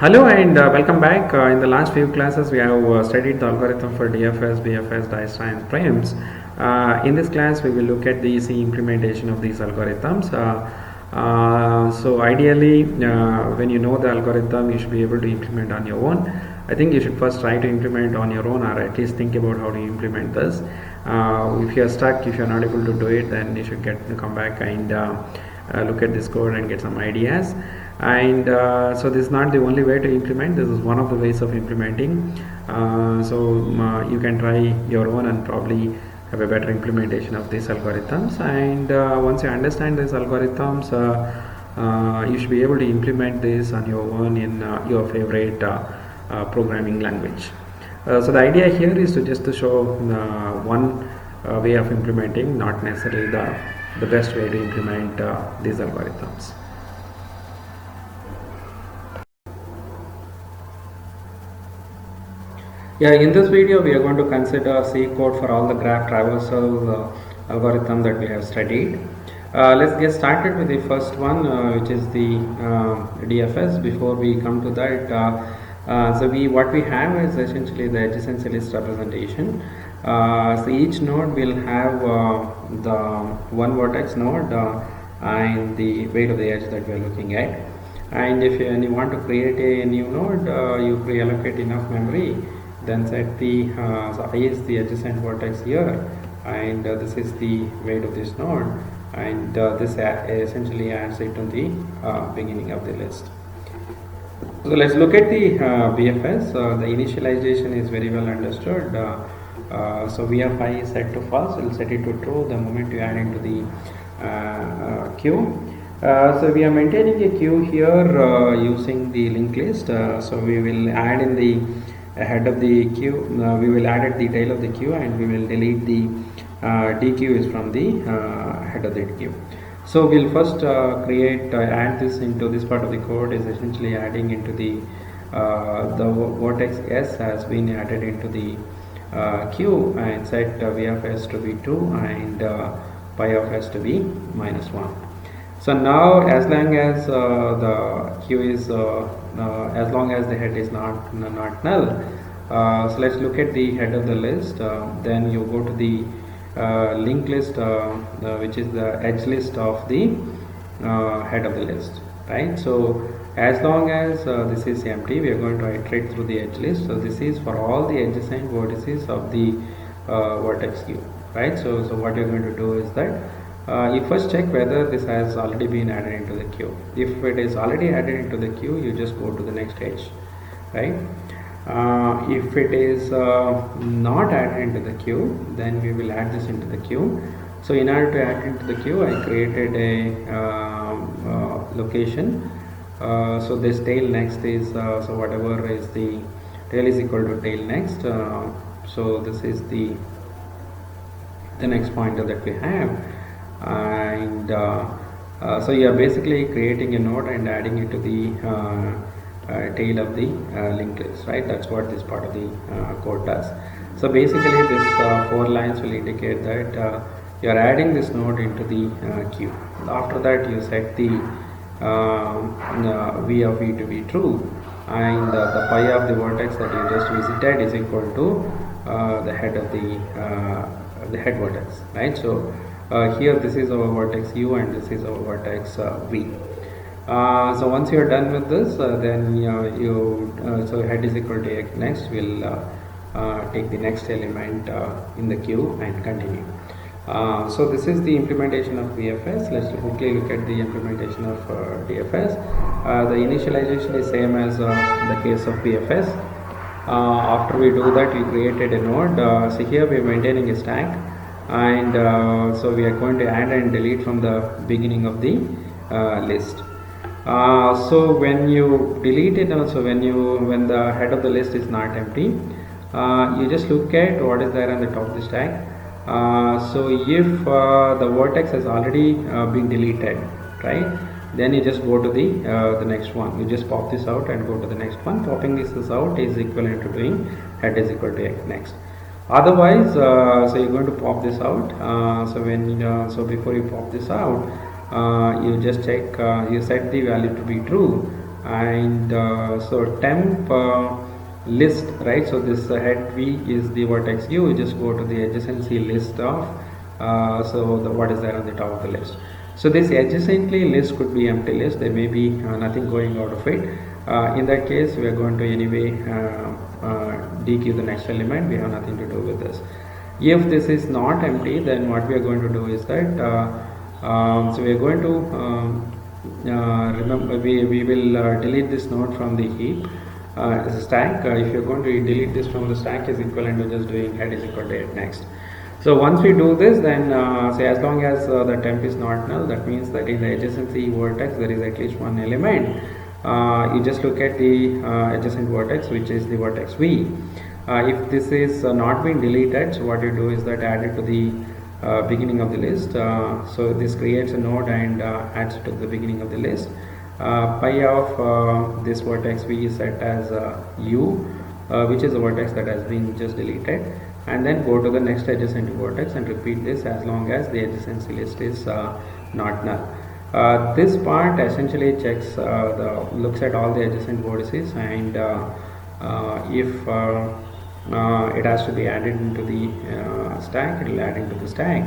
Hello and welcome back. In the last few classes, we have studied the algorithm for DFS, BFS, DISTA, and primes. In this class, we will look at the C implementation of these algorithms. So ideally, when you know the algorithm, you should be able to implement on your own. I think you should first try to implement on your own, or at least think about how to implement this. If you are stuck, if you are not able to do it, then you should come back and look at this code and get some ideas. And so this is not the only way to implement. This is one of the ways of implementing. You can try your own and probably have a better implementation of these algorithms. And once you understand these algorithms, you should be able to implement this on your own in your favorite programming language. So the idea here is to show one way of implementing, not necessarily the best way to implement these algorithms. Yeah, in this video we are going to consider C code for all the graph traversal algorithm that we have studied. Let's get started with the first one, which is the DFS. Before we come to that, what we have is essentially the adjacency list representation. So each node will have the one vertex node and the weight of the edge that we are looking at. And if you want to create a new node, you pre-allocate enough memory, then set the so I is the adjacent vertex here, and this is the weight of this node, and this essentially adds it to the beginning of the list. So let's look at the BFS. The initialization is very well understood. So VFI is set to false. We'll set it to true the moment you add into the queue. So we are maintaining a queue here using the linked list. So we will add in the head of the queue, we will add at the tail of the queue, and we will delete the DQ is from the head of the queue. So we'll first add this into this part of the code is essentially adding into the vertex S has been added into the queue, and set V of S to be 2 and pi of S to be -1. So now, as long as the queue is, as long as the head is not null, so let's look at the head of the list. Then you go to the linked list, which is the edge list of the head of the list, right? So as long as this is empty, we are going to iterate through the edge list. So this is for all the adjacent vertices of the vertex queue, right? So what you're going to do is that you first check whether this has already been added into the queue. If it is already added into the queue, you just go to the next edge, right? If it is not added into the queue, then we will add this into the queue. So in order to add into the queue, I created a location. So this tail next is so whatever is the tail is equal to tail next. So this is the next pointer that we have. And so you are basically creating a node and adding it to the tail of the linked list, right? That's what this part of the code does. So basically this 4 lines will indicate that you are adding this node into the queue. After that you set the V of E to be true, and the pi of the vertex that you just visited is equal to the head of the head vertex, right? So here this is our vertex U and this is our vertex V. So once you are done with this, then so head is equal to X. Next we'll take the next element in the queue and continue. So this is the implementation of VFS. Let's quickly look at the implementation of DFS. The initialization is same as the case of VFS. After we do that, we created a node. So here we are maintaining a stack, and so we are going to add and delete from the beginning of the list. So when you delete it, also when the head of the list is not empty, you just look at what is there on the top of the stack. So if the vertex has already been deleted, right, then you just go to the next one. You just pop this out and go to the next one. Popping this out is equivalent to doing head is equal to X next. Otherwise, so you're going to pop this out. So before you pop this out, you just check, you set the value to be true, and so temp list, right? So this head V is the vertex U. You just go to the adjacency list of what is there on the top of the list. So this adjacently list could be empty list. There may be nothing going out of it. In that case, we are going to anyway dequeue the next element. We have nothing to do with this. If this is not empty, then what we are going to do is that so we are going to remember we will delete this node from the heap as a stack. If you are going to delete this from the stack, is equivalent to just doing head is equal to head next. So once we do this, then say as long as the temp is not null, that means that in the adjacency vertex there is at least one element. You just look at the adjacent vertex, which is the vertex V. If this is not been deleted, so what you do is that add it to the beginning of the list. So this creates a node and adds it to the beginning of the list. Pi of this vertex V is set as U, which is the vertex that has been just deleted, and then go to the next adjacent vertex and repeat this as long as the adjacency list is not null. This part essentially checks looks at all the adjacent vertices, and if it has to be added into the stack, it will add into the stack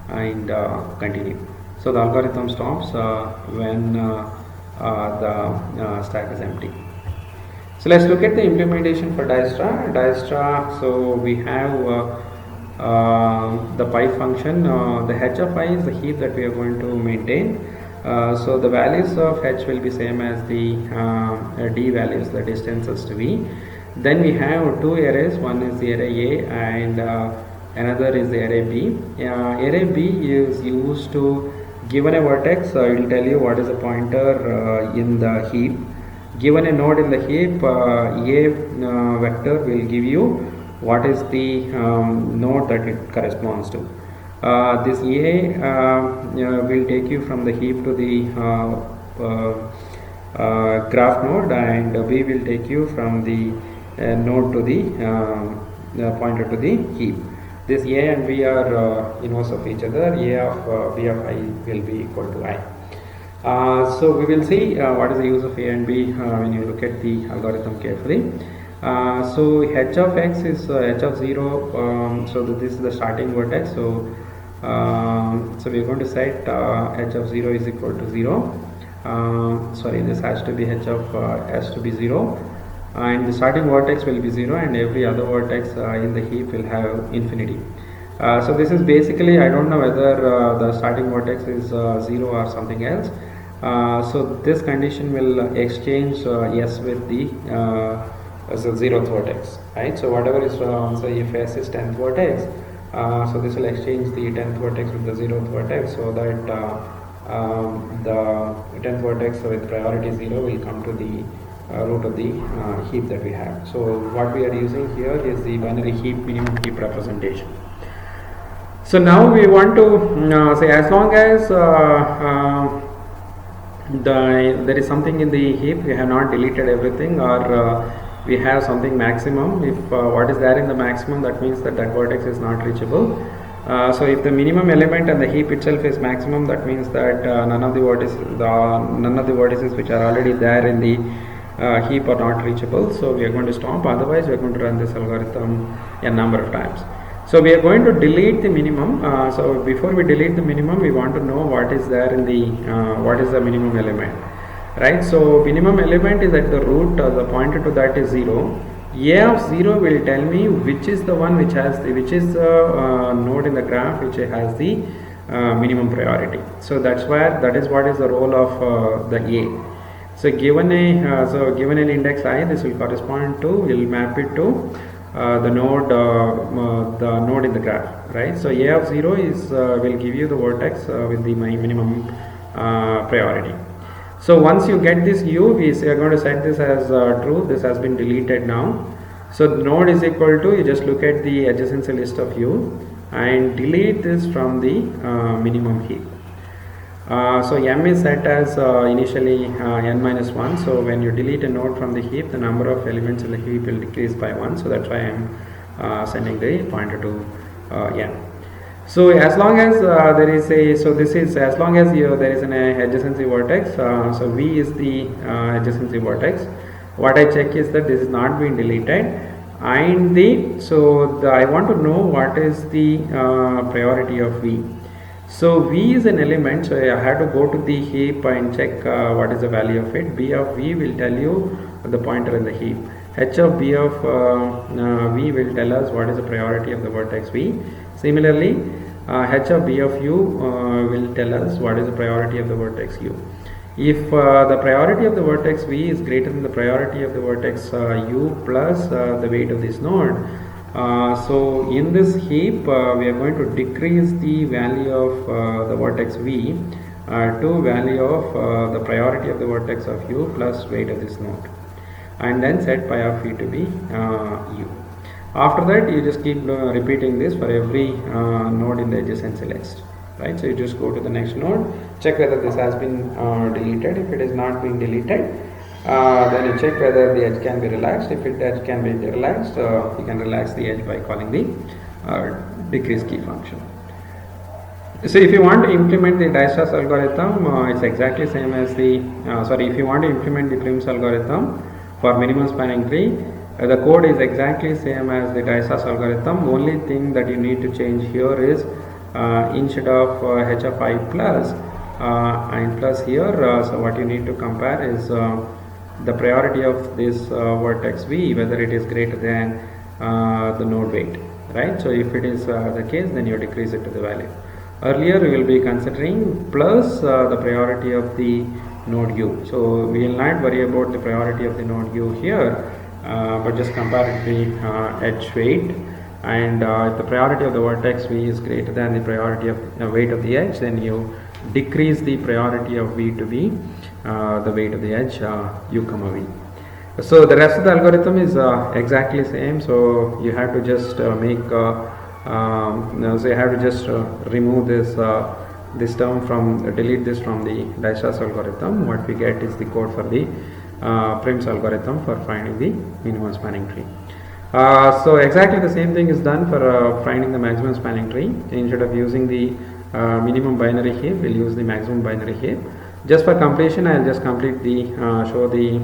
and continue. So the algorithm stops when the stack is empty. So let's look at the implementation for Dijkstra. Dijkstra, so we have the pi function. The h of I is the heap that we are going to maintain. So the values of h will be same as the d values, the distances to v. Then we have two arrays. One is the array A and another is the array B. Array B is used to, given a vertex, it will tell you what is the pointer in the heap. Given a node in the heap, A vector will give you what is the node that it corresponds to. This A will take you from the heap to the graph node, and B will take you from the node to the pointer to the heap. This A and B are inverse of each other. A of B of I will be equal to I. So we will see what is the use of A and B when you look at the algorithm carefully. So h of x is h of 0. So this is the starting vertex. So so we are going to set h of 0 is equal to 0. Sorry, this has to be h of s to be 0, and the starting vertex will be 0, and every other vertex in the heap will have infinity. So this is basically, I don't know whether the starting vertex is 0 or something else. So this condition will exchange s with the as a 0th vertex, right? So whatever is so if s is 10th vertex, so this will exchange the 10th vertex with the 0th vertex, so that the 10th vertex with priority 0 will come to the root of the heap that we have. So what we are using here is the binary heap minimum heap representation. So now we want to say as long as there is something in the heap, we have not deleted everything, or we have something maximum. If what is there in the maximum, that means that vertex is not reachable. So if the minimum element and the heap itself is maximum, that means that none of the vertices which are already there in the heap are not reachable. So we are going to stop. Otherwise, we are going to run this algorithm a number of times. So we are going to delete the minimum. So before we delete the minimum, we want to know what is there in the what is the minimum element, right? So minimum element is at the root. The pointer to that is 0. A of 0 will tell me which is the one which has the node in the graph which has the minimum priority. So that is what is the role of the A. So given an index I, this will correspond to, will map it to the node in the graph, right? So A of 0 is will give you the vertex with the minimum priority. So once you get this U, we are going to set this as true. This has been deleted now. So node is equal to, you just look at the adjacency list of U and delete this from the minimum heap. So M is set as initially n minus 1. So when you delete a node from the heap, the number of elements in the heap will decrease by 1. So that's why I am sending the pointer to n. So as long as there is a, so this is as long as there is an adjacency vertex, so V is the adjacency vertex. What I check is that this is not being deleted, and I want to know what is the priority of V. So V is an element, so I have to go to the heap and check what is the value of it. B of V will tell you the pointer in the heap. H of B of V will tell us what is the priority of the vertex V. Similarly, H of B of U will tell us what is the priority of the vertex U. If the priority of the vertex V is greater than the priority of the vertex U plus the weight of this node, so in this heap we are going to decrease the value of the vertex V to value of the priority of the vertex of U plus weight of this node, and then set pi of V to be U. After that, you just keep repeating this for every node in the adjacency list, right? So you just go to the next node, check whether this has been deleted. If it is not being deleted, then you check whether the edge can be relaxed. If the edge can be relaxed, you can relax the edge by calling the decrease key function. So if you want to implement the Dijkstra's algorithm, it's exactly same as the, if you want to implement the Prim's algorithm for minimum spanning tree, the code is exactly same as the Dijkstra's algorithm. Only thing that you need to change here is instead of h of I plus and plus here, so what you need to compare is the priority of this vertex V, whether it is greater than the node weight, right? So if it is the case, then you decrease it to the value. Earlier we will be considering plus the priority of the node U. So we will not worry about the priority of the node U here, but just compare the edge weight, and if the priority of the vertex V is greater than the priority of weight of the edge, then you decrease the priority of V to be the weight of the edge U comma V. So the rest of the algorithm is exactly same. So you have to just so you have to just remove this term from, delete this from the Dijkstra's algorithm. What we get is the code for the Prim's algorithm for finding the minimum spanning tree. So exactly the same thing is done for finding the maximum spanning tree. Instead of using the minimum binary heap, we'll use the maximum binary heap. Just for completion, I'll just complete the show the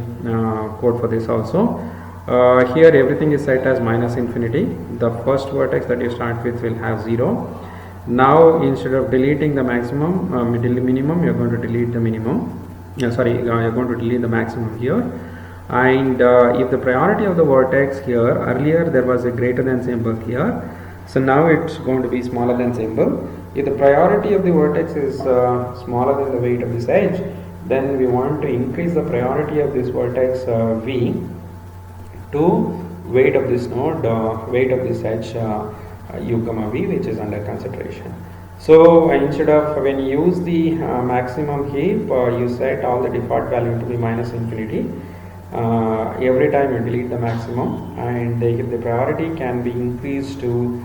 code for this also. Here everything is set as minus infinity. The first vertex that you start with will have 0. Now instead of deleting the maximum, minimum, you're going to delete the minimum. You're going to delete the maximum here. And if the priority of the vertex here, earlier there was a greater than symbol here, so now it's going to be smaller than symbol. If the priority of the vertex is smaller than the weight of this edge, then we want to increase the priority of this vertex V to weight of this node, weight of this edge U comma V, which is under consideration. So instead of, when you use the maximum heap, you set all the default value to be minus infinity. Every time you delete the maximum, and if the priority can be increased to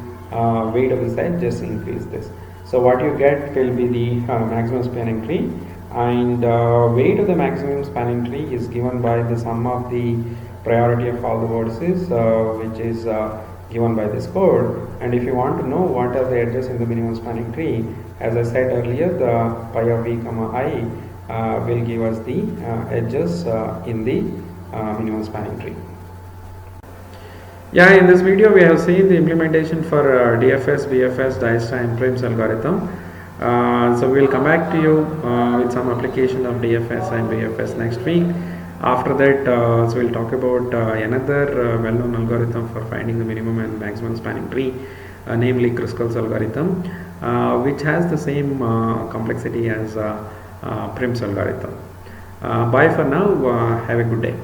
weight of this edge, just increase this. So what you get will be the maximum spanning tree, and weight of the maximum spanning tree is given by the sum of the priority of all the vertices, which is given by this code. And if you want to know what are the edges in the minimum spanning tree, as I said earlier, the pi of V comma I will give us the edges in the minimum spanning tree. Yeah, in this video we have seen the implementation for DFS, BFS, Dijkstra and Prim's algorithm. So we will come back to you with some application of DFS and BFS next week. After that, so we'll talk about another well-known algorithm for finding the minimum and maximum spanning tree, namely Kruskal's algorithm, which has the same complexity as Prim's algorithm. Bye for now. Have a good day.